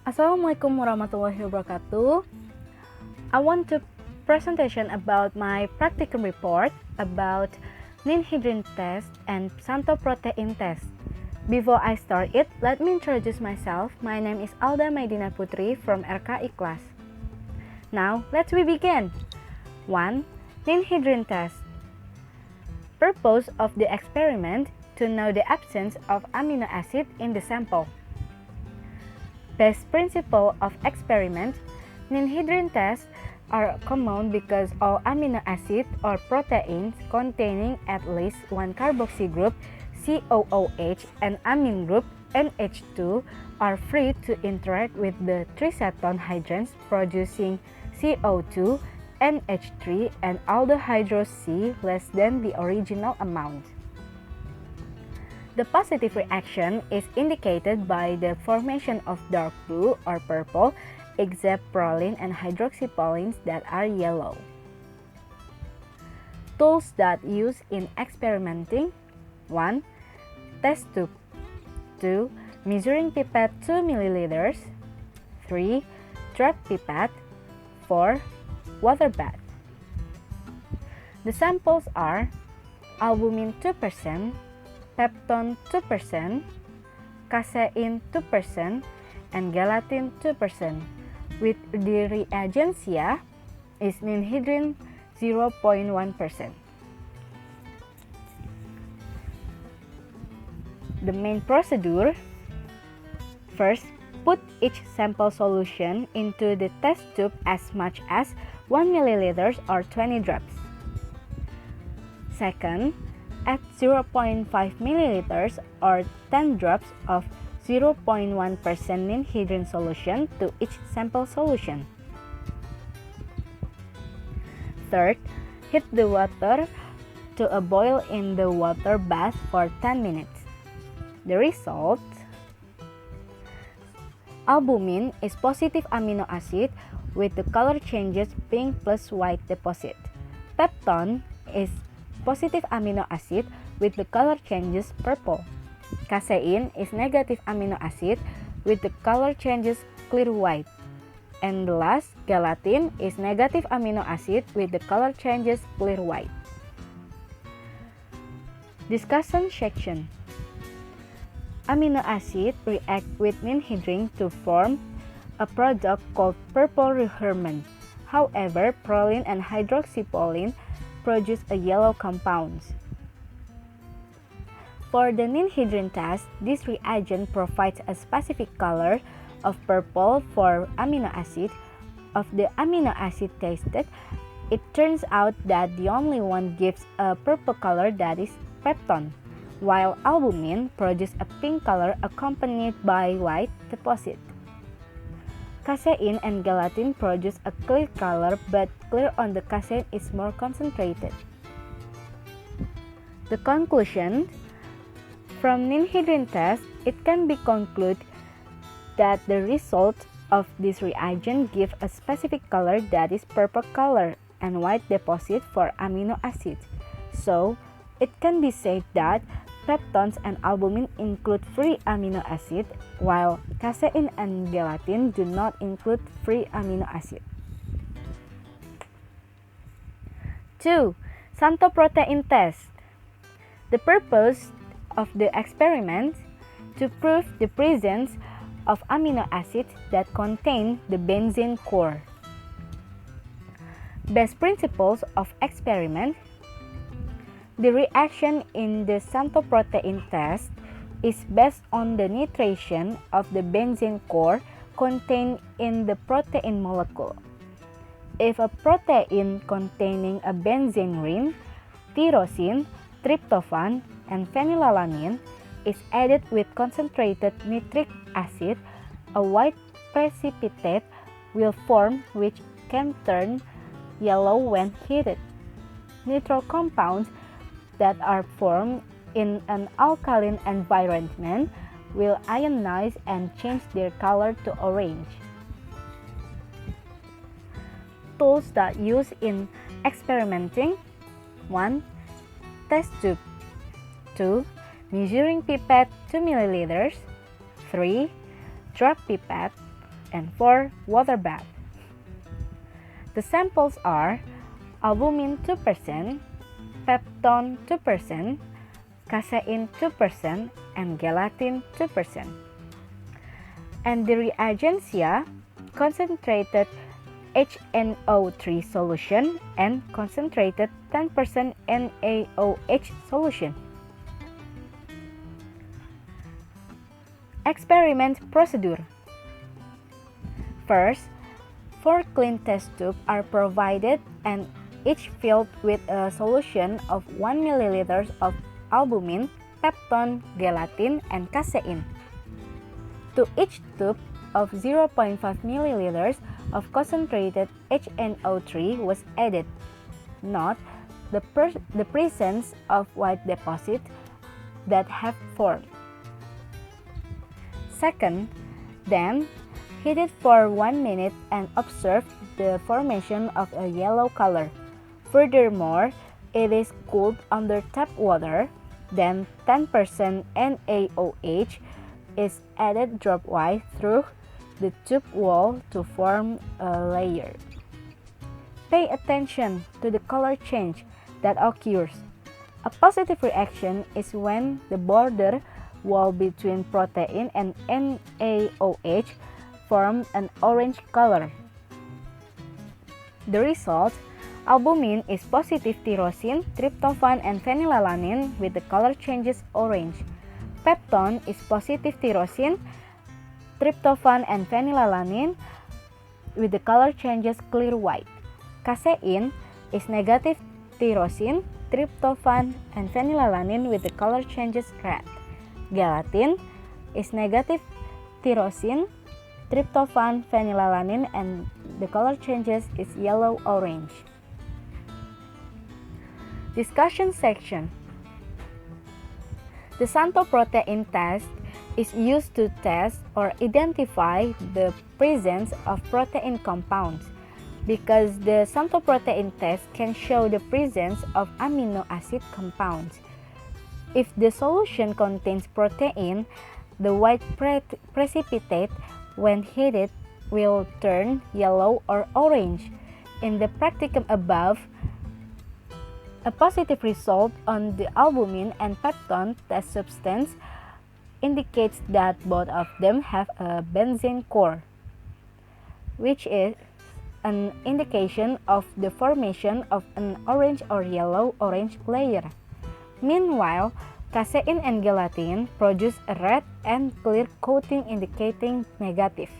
Assalamualaikum warahmatullahi wabarakatuh. I want to presentation about my practicum report about Ninhidryn test and Xanthoprotein test. Before I start it, let me introduce myself. My name is Alda Maidyna Putri from RKI class. Now, let's begin. 1. Ninhidryn test. Purpose of the experiment to know the absence of amino acid in the sample. Base principle of experiment, Ninhidryn tests are common because all amino acids or proteins containing at least one carboxy group COOH and amine group NH2 are free to interact with the triceton hydrogens producing CO2, NH3 and aldehydrose C less than the original amount. The positive reaction is indicated by the formation of dark blue or purple, except proline and hydroxyproline that are yellow. Tools that used in experimenting: 1. Test tube. 2. Measuring pipette 2 ml. 3. Drop pipette. 4. Water bath. The samples are albumin 2%, peptone 2%, casein 2%, and gelatin 2%, with the reagentia is Ninhidryn 0.1%. The main procedure: first, put each sample solution into the test tube as much as 1 ml or 20 drops. Second, add 0.5 ml or 10 drops of 0.1% Ninhidryn solution to each sample solution. Third, heat the water to a boil in the water bath for 10 minutes. The result: albumin is positive amino acid with the color changes pink plus white deposit. Peptone is positive amino acid with the color changes purple. Casein is negative amino acid with the color changes clear white. And the last, gelatin is negative amino acid with the color changes clear white. Discussion section. Amino acid react with Ninhidryn to form a product called purple reherment. However, proline and hydroxyproline produce a yellow compound. For the Ninhidryn test, this reagent provides a specific color of purple for amino acid. Of the amino acid tested, it turns out that the only one gives a purple color, that is peptone, while albumin produces a pink color accompanied by white deposit. Casein and gelatin produce a clear color, but clear on the casein is more concentrated. The conclusion: from Ninhidryn test, it can be concluded that the result of this reagent give a specific color, that is purple color, and white deposit for amino acids. So, it can be said that peptones and albumin include free amino acid, while casein and gelatin do not include free amino acid. 2. Xanthoprotein test. The purpose of the experiment to prove the presence of amino acids that contain the benzene core. Base principles of experiment. The reaction in the Xanthoprotein test is based on the nitration of the benzene core contained in the protein molecule. If a protein containing a benzene ring, tyrosine, tryptophan, and phenylalanine is added with concentrated nitric acid, a white precipitate will form which can turn yellow when heated. Neutral compounds that are formed in an alkaline environment will ionize and change their color to orange. Tools that use in experimenting: 1. Test tube. 2. Measuring pipette 2 ml. 3. Drop pipette. and 4 water bath. The samples are albumin 2%, peptone 2%, casein 2%, and gelatin 2%. And the reagents concentrated HNO3 solution and concentrated 10% NaOH solution. Experiment procedure. First, 4 clean test tubes are provided and each filled with a solution of 1 ml of albumin, peptone, gelatin, and casein. To each tube of 0.5 ml of concentrated HNO3 was added. Note the presence of white deposit that have formed. Second, then heat it for 1 minute and observe the formation of a yellow color. Furthermore, it is cooled under tap water, then 10% NaOH is added dropwise through the tube wall to form a layer. Pay attention to the color change that occurs. A positive reaction is when the border wall between protein and NaOH form an orange color. The result, albumin is positive tyrosine, tryptophan, and phenylalanine with the color changes orange. Peptone is positive tyrosine, tryptophan, and phenylalanine with the color changes clear white. Casein is negative tyrosine, tryptophan, and phenylalanine with the color changes red. Gelatin is negative tyrosine, tryptophan, phenylalanine, and the color changes is yellow-orange. Discussion section. The Xanthoprotein test is used to test or identify the presence of protein compounds because the Xanthoprotein test can show the presence of amino acid compounds. If the solution contains protein, the white precipitate, when heated, will turn yellow or orange. In the practicum above, a positive result on the albumin and peptone test substance indicates that both of them have a benzene core, which is an indication of the formation of an orange or yellow-orange layer. Meanwhile, casein and gelatin produce a red and clear coating indicating negative.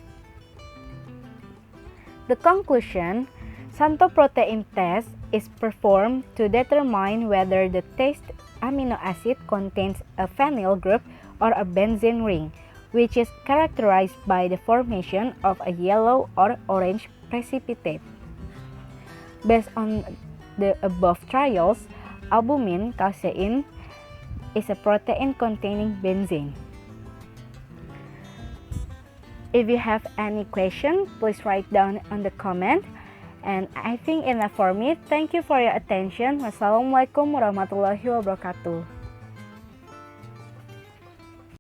The conclusion, Xanthoprotein test is performed to determine whether the test amino acid contains a phenyl group or a benzene ring, which is characterized by the formation of a yellow or orange precipitate. Based on the above trials, albumin, casein, is a protein containing benzene. If you have any question, please write down on the comment. And I think enough for me. Thank you for your attention. Wassalamualaikum warahmatullahi wabarakatuh.